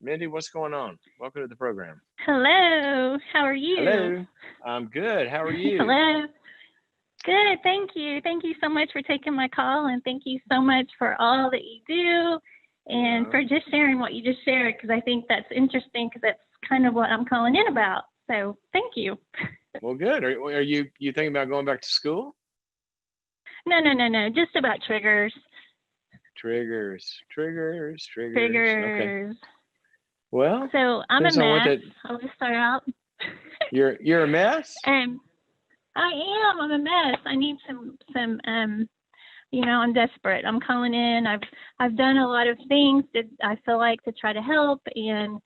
Mindy, what's going on? Welcome to the program. Hello, how are you? Hello. I'm good. How are you? Hello. Good, thank you. Thank you so much for taking my call, and thank you so much for all that you do and Uh, for just sharing what you just shared, because I think that's interesting because that's kind of what I'm calling in about. So thank you. well, good. Are you thinking about going back to school? No, no, no, no, just about triggers. Triggers, triggers, triggers. Okay. Triggers. Well, So I'm a depends on what mess. that. I'll just start out. You're a mess. And I am. I'm a mess. I need some. I'm desperate. I'm calling in. I've done a lot of things that I feel like to try to help, and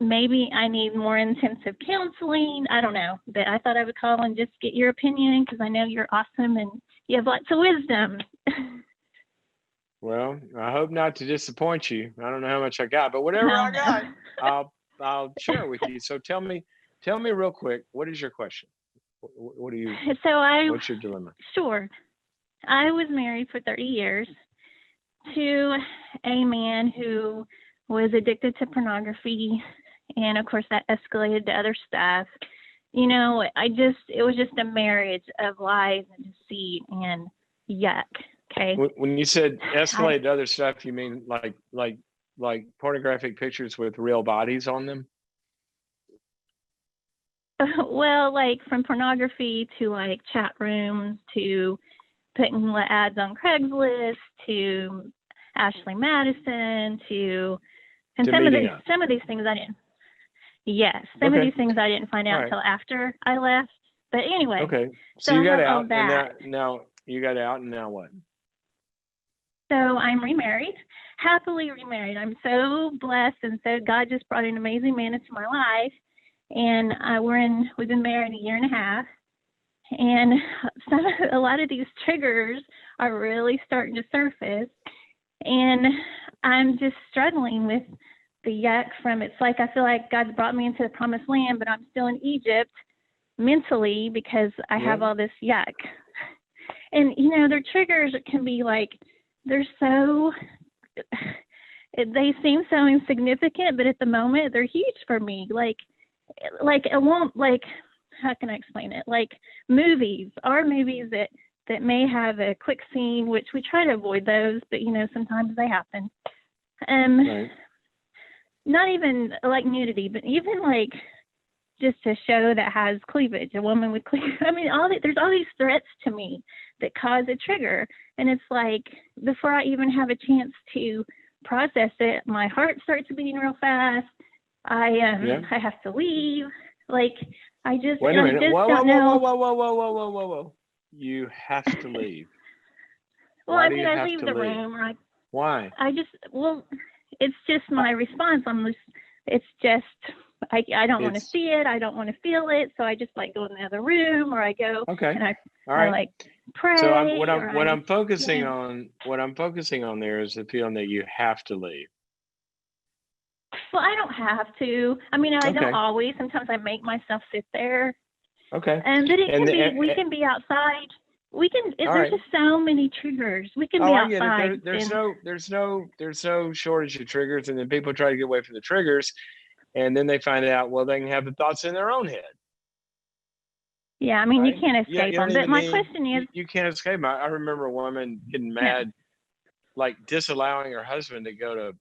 maybe I need more intensive counseling. I don't know, but I thought I would call and just get your opinion because I know you're awesome and you have lots of wisdom. Well, I hope not to disappoint you. I don't know how much I got, but whatever Oh I no. got, I'll share it with you. So tell me real quick. What is your question? What do you? So I What's your dilemma? sure. I was married for 30 years to a man who was addicted to pornography, and of course that escalated to other stuff. It was just a marriage of lies and deceit and yuck. Okay. When you said I escalate to other stuff, you mean like pornographic pictures with real bodies on them? well, like from pornography to like chat rooms to putting ads on Craigslist to Ashley Madison to and To meeting up. some of these things I didn't. Yes, some of Okay. these things I didn't find All out right. until after I left. But anyway, Okay. so So you I got have all out, and that. now you got out, and now what? So I'm remarried, happily remarried. I'm so blessed, and so God just brought an amazing man into my life. And we've been married a year and a half, and a lot of these triggers are really starting to surface, and I'm just struggling with the yuck from it's like I feel like God's brought me into the promised land, but I'm still in Egypt mentally because I Yeah. have all this yuck. And their triggers can be like they're so they seem so insignificant, but at the moment they're huge for me. Like it won't like how can I explain it? Like movies are movies that may have a quick scene, which we try to avoid those, but sometimes they happen. Um, Right. Not even like nudity, but even like just a show that has cleavage, a woman with cleavage. I mean, there's all these threats to me that cause a trigger, and it's like before I even have a chance to process it, my heart starts beating real fast. Yeah. I have to leave. Like Wait a I minute. just Whoa, whoa, don't whoa, whoa, know. whoa, whoa, whoa, whoa, whoa, whoa, whoa. You have to leave. Well, Why I do mean, you I have leave to the leave? room, or Why? it's just I, my response. It's just, I don't want to it's see it. I don't want to feel it. So I just like go in the other room, or I go okay. and All I right. like So I'm pray, or what I'm focusing on there is the feeling that you have to leave. well, I don't have to. I mean, I don't Okay. always. Sometimes I make myself sit there. Okay. But And we can be outside. all There's right. just so many triggers. We can Oh, be I get it. outside and There's no shortage of triggers, and then people try to get away from the triggers, and then they find out, well, they can have the thoughts in their own head, yeah, I mean, you right? can't Yeah, escape you don't them. But even my need question is, you can't escape. I remember a woman getting no. mad, like disallowing her husband to go to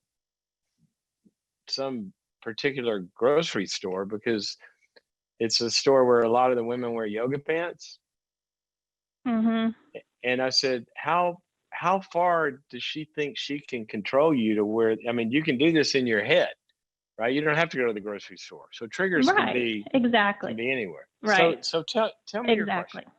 some particular grocery store because it's a store where a lot of the women wear yoga pants. Mhm. And I said, how far does she think she can control you to where, I mean, you can do this in your head, right? You don't have to go to the grocery store. So triggers Right. can Exactly. be anywhere. Right. So tell me your Exactly. question.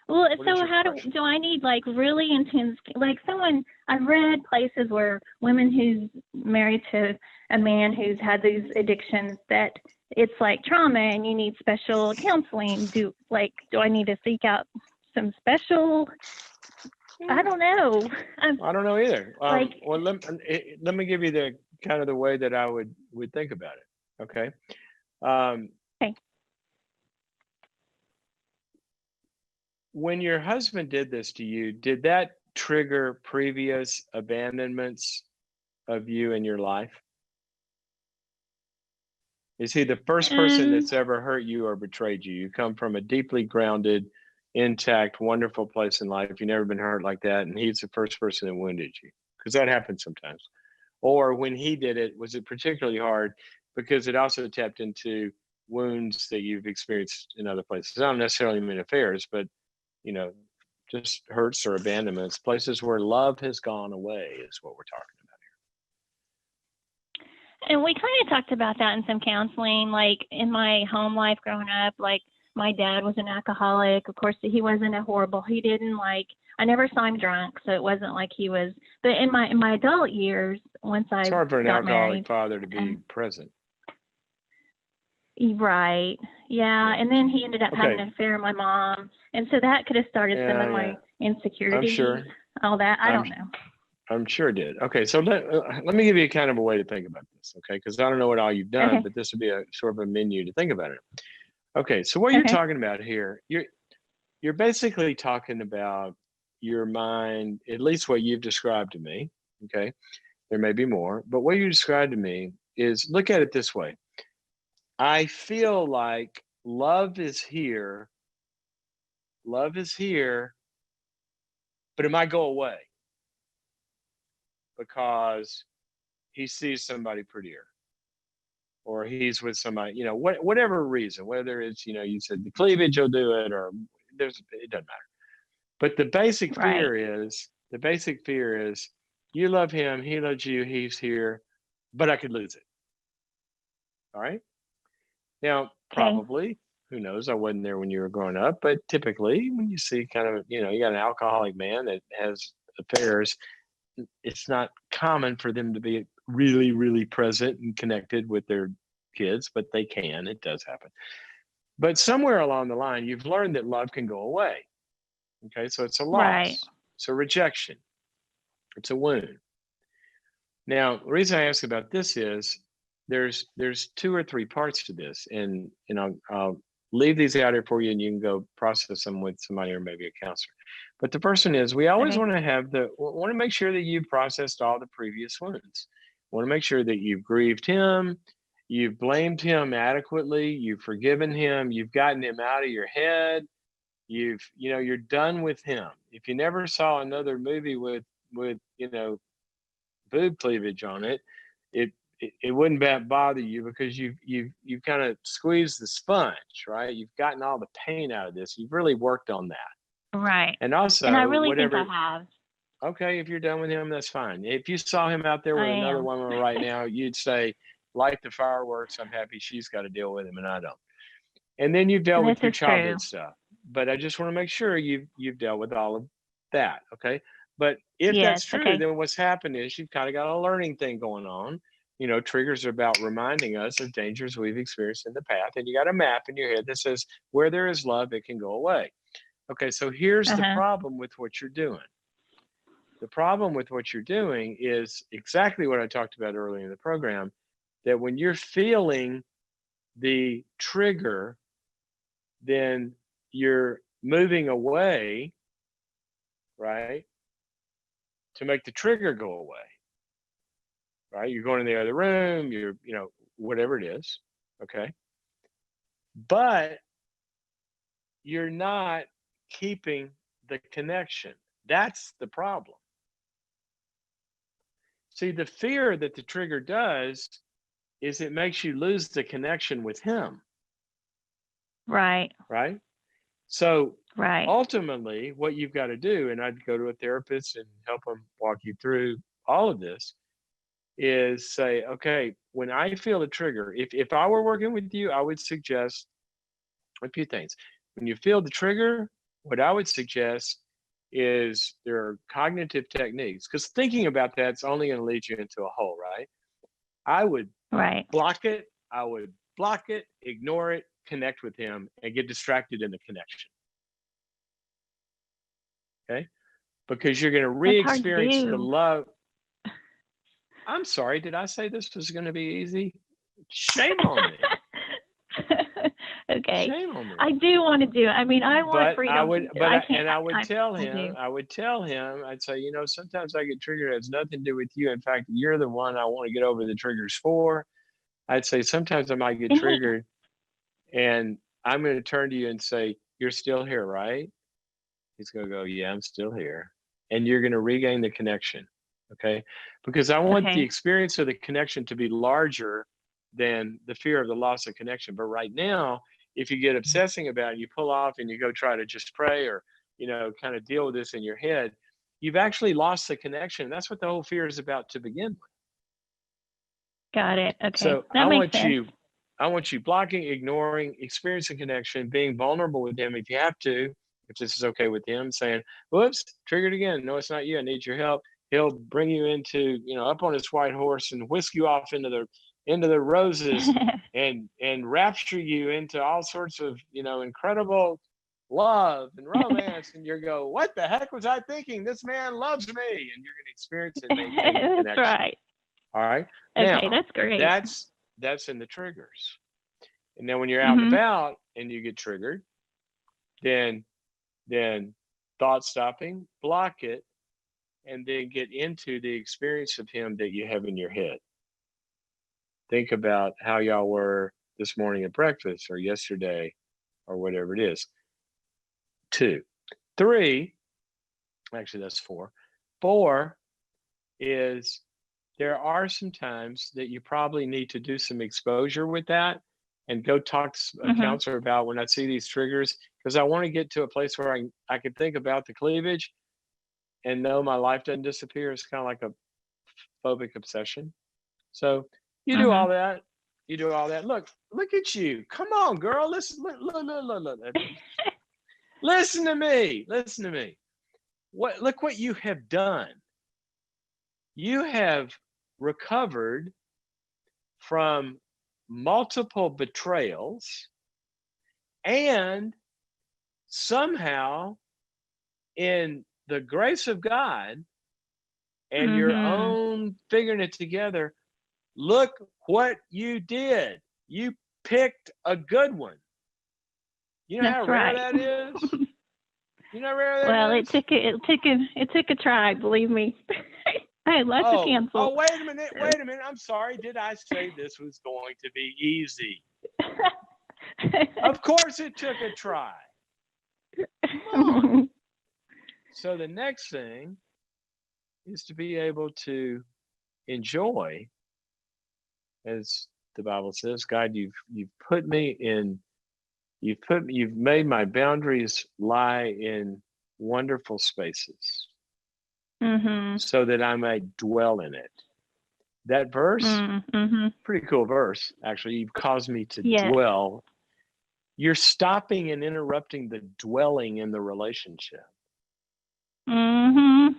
Well, What is so your how question? do I need like really intense like someone I've read places where women who's married to a man who's had these addictions that it's like trauma and you need special counseling. Do I need to seek out some special I Hmm, don't know. I'm I don't know either. like Well, let me give you the kind of the way that I would think about it. Okay. Um, hey, when your husband did this to you, did that trigger previous abandonments of you in your life? Is he the first person Um, that's ever hurt you or betrayed you? You come from a deeply grounded, intact, wonderful place in life. You've never been hurt like that, and he's the first person that wounded you, because that happens sometimes. Or when he did it, was it particularly hard because it also tapped into wounds that you've experienced in other places? I don't necessarily mean affairs, but you know, just hurts or abandonments, places where love has gone away is what we're talking about. and we kind of talked about that in some counseling, like in my home life growing up, like my dad was an alcoholic. Of course, he wasn't a horrible. He didn't like. I never saw him drunk, so it wasn't like he was. But in my adult years, once It's I hard for an got alcoholic married, father to be um, present. right, yeah, Yeah. and then he ended up having Okay. an affair with my mom, and so that could have started some Yeah, of yeah. my I'm insecurities, sure. all that. I I'm don't know. I'm sure it did. Okay, so let me give you kind of a way to think about this, okay? Because I don't know what all you've done, Okay, but this would be a sort of a menu to think about it. Okay, so what you're okay, talking about here, you're basically talking about your mind, at least what you've described to me. Okay, there may be more, but what you described to me is, look at it this way. I feel like love is here, but it might go away because he sees somebody prettier, or he's with somebody, whatever reason, whether it's, you said the cleavage will do it, or it doesn't matter. But right, the basic fear is you love him, he loves you, he's here, but I could lose it. All right. Now, okay, probably, who knows? I wasn't there when you were growing up, but typically when you see kind of, you got an alcoholic man that has affairs, it's not common for them to be really, really present and connected with their kids, but they can. It does happen. But somewhere along the line, you've learned that love can go away. Okay. So it's a right, loss, it's a rejection, it's a wound. Now, the reason I ask about this is there's two or three parts to this, and I'll leave these out here for you, and you can go process them with somebody or maybe a counselor. But the first one is, we always okay, want to make sure that you've processed all the previous wounds. Want to make sure that you've grieved him, you've blamed him adequately, you've forgiven him, you've gotten him out of your head, you're done with him. If you never saw another movie with boob cleavage on it, it wouldn't bother you, because you've kind of squeezed the sponge, right? You've gotten all the pain out of this. You've really worked on that. right. And And I also, really think I whatever, have. okay, if you're done with him, that's fine. If you saw him out there I with another am. woman right now, you'd say, light the fireworks. I'm happy she's got to deal with him and I don't. And then you've dealt This with your is true. childhood stuff. But I just want to make sure you've dealt with all of that. Okay. But if Yes. that's true, Okay. then what's happened is you've kind of got a learning thing going on. Triggers are about reminding us of dangers we've experienced in the past. And you got a map in your head that says, where there is love, it can go away. Okay. So here's Uh the huh. problem with what you're doing. The problem with what you're doing is exactly what I talked about earlier in the program, that when you're feeling the trigger, then you're moving away, right, to make the trigger go away, right? You're going in the other room, whatever it is, okay? But you're not keeping the connection. That's the problem. See, the fear that the trigger does is it makes you lose the connection with him, Right. right? So Right. ultimately, what you've got to do, and I'd go to a therapist and help them walk you through all of this, is say, okay, when I feel a trigger, if I were working with you, I would suggest a few things. When you feel the trigger, what I would suggest is there are cognitive techniques, because thinking about that's only going to lead you into a hole, right? I would Right. I would block it, ignore it, connect with him, and get distracted in the connection. Okay. Because you're going to That's hard to re-experience the do. love. I'm sorry, did I say this was going to be easy? Shame on me. Okay. Shame on me. I do want to do it. I mean, I want But I freedom. would, I can't. and I would tell I do. him, I'd say, sometimes I get triggered. It has nothing to do with you. In fact, you're the one I want to get over the triggers for. I'd say sometimes I might get Yeah. triggered, and I'm going to turn to you and say, "You're still here, right?" He's going to go, "Yeah, I'm still here," and you're going to regain the connection. Okay, because I want the Okay. experience of the connection to be larger than the fear of the loss of connection. But right now, if you get obsessing about it, you pull off and you go try to just pray or, kind of deal with this in your head, you've actually lost the connection. That's what the whole fear is about to begin with. Got it. Okay. So That makes sense. I want you blocking, ignoring, experiencing connection, being vulnerable with him if you have to, if this is okay with him, saying, "Whoops, triggered again. No, it's not you. I need your help." He'll bring you into, up on his white horse and whisk you off into the roses and rapture you into all sorts of, incredible love and romance. And you go, "What the heck was I thinking? This man loves me." And you're going to experience and maintain the That's connection. right. All right. Okay, Now, that's great. that's in the triggers. And then when you're out and Mhm. about and you get triggered, then thought stopping, block it, and then get into the experience of him that you have in your head. Think about how y'all were this morning at breakfast or yesterday or whatever it is. 2. 3, actually that's 4. 4 is there are some times that you probably need to do some exposure with that and go talk to a Mhm. counselor about when I see these triggers, because I want to get to a place where I can think about the cleavage and know my life doesn't disappear. It's kind of like a phobic obsession. So you do all Mhm. that. You do all that. Look at you. Come on, girl. Listen, look. Listen to me. Listen to me. Look what you have done. You have recovered from multiple betrayals, and somehow in the grace of God and your Mhm. own figuring it together, look what you did. You picked a good one. You know how That's rare right. that is? You know how rare Well, that is? it took a try, believe me. I had lots of cancels. Wait a minute. So. Wait a minute. I'm sorry. Did I say this was going to be easy? Of course it took a try. Come on. So the next thing is to be able to enjoy, as the Bible says, God, you've put me in, you've made my boundaries lie in wonderful spaces Mhm. so that I might dwell in it. That verse, Mhm. pretty cool verse, actually. You've caused me to Yes. dwell. You're stopping and interrupting the dwelling in the relationship. Mhm.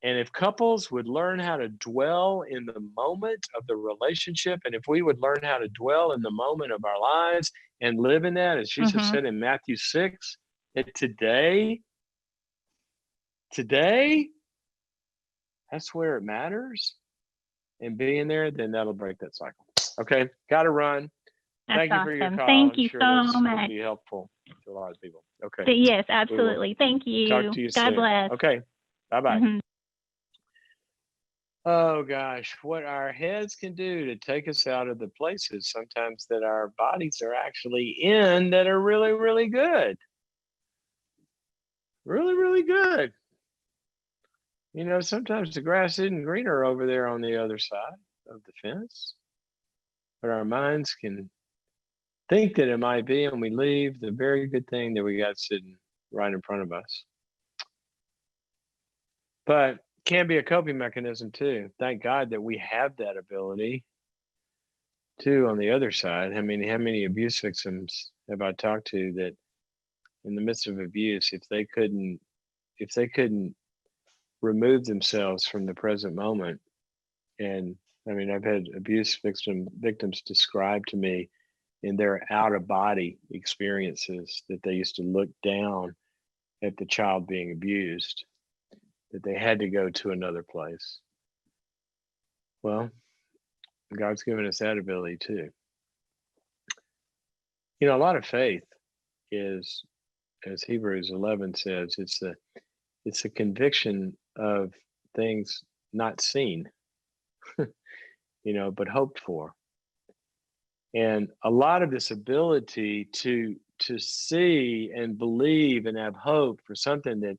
And if couples would learn how to dwell in the moment of the relationship, and if we would learn how to dwell in the moment of our lives and live in that, as Jesus Mhm. said in Matthew 6, that today, that's where it matters, and being there, then that'll break that cycle. Okay, got to run. That's Thank you for your awesome. call. Thank I'm you sure so this will much. be helpful to a lot of people. Okay, Yes, we will absolutely. Thank talk you. to you God soon. bless. Okay, bye bye. Mhm. Oh gosh, what our heads can do to take us out of the places sometimes that our bodies are actually in that are really, really good. Really, really good. Sometimes the grass isn't greener over there on the other side of the fence, but our minds can think that it might be, and we leave the very good thing that we got sitting right in front of us. But can be a coping mechanism too. Thank God that we have that ability too on the other side. I mean, how many abuse victims have I talked to that in the midst of abuse, if they couldn't remove themselves from the present moment, and I mean, I've had abuse victims describe to me in their out of body experiences that they used to look down at the child being abused, that they had to go to another place. Well, God's given us that ability too. You know, a lot of faith is, as Hebrews 11 says, it's a conviction of things not seen, but hoped for. And a lot of this ability to see and believe and have hope for something that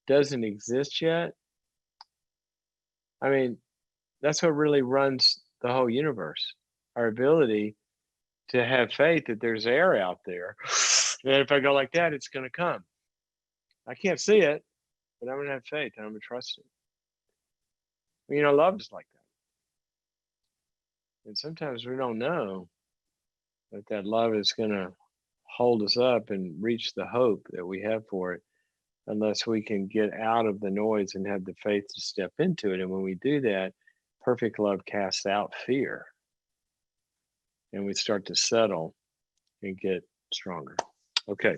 doesn't exist yet, I mean, that's what really runs the whole universe. Our ability to have faith that there's air out there. And if I go like that, it's going to come. I can't see it, but I'm going to have faith and I'm going to trust it. Love is like that. And sometimes we don't know that love is going to hold us up and reach the hope that we have for it unless we can get out of the noise and have the faith to step into it. And when we do that, perfect love casts out fear. And we start to settle and get stronger. Okay.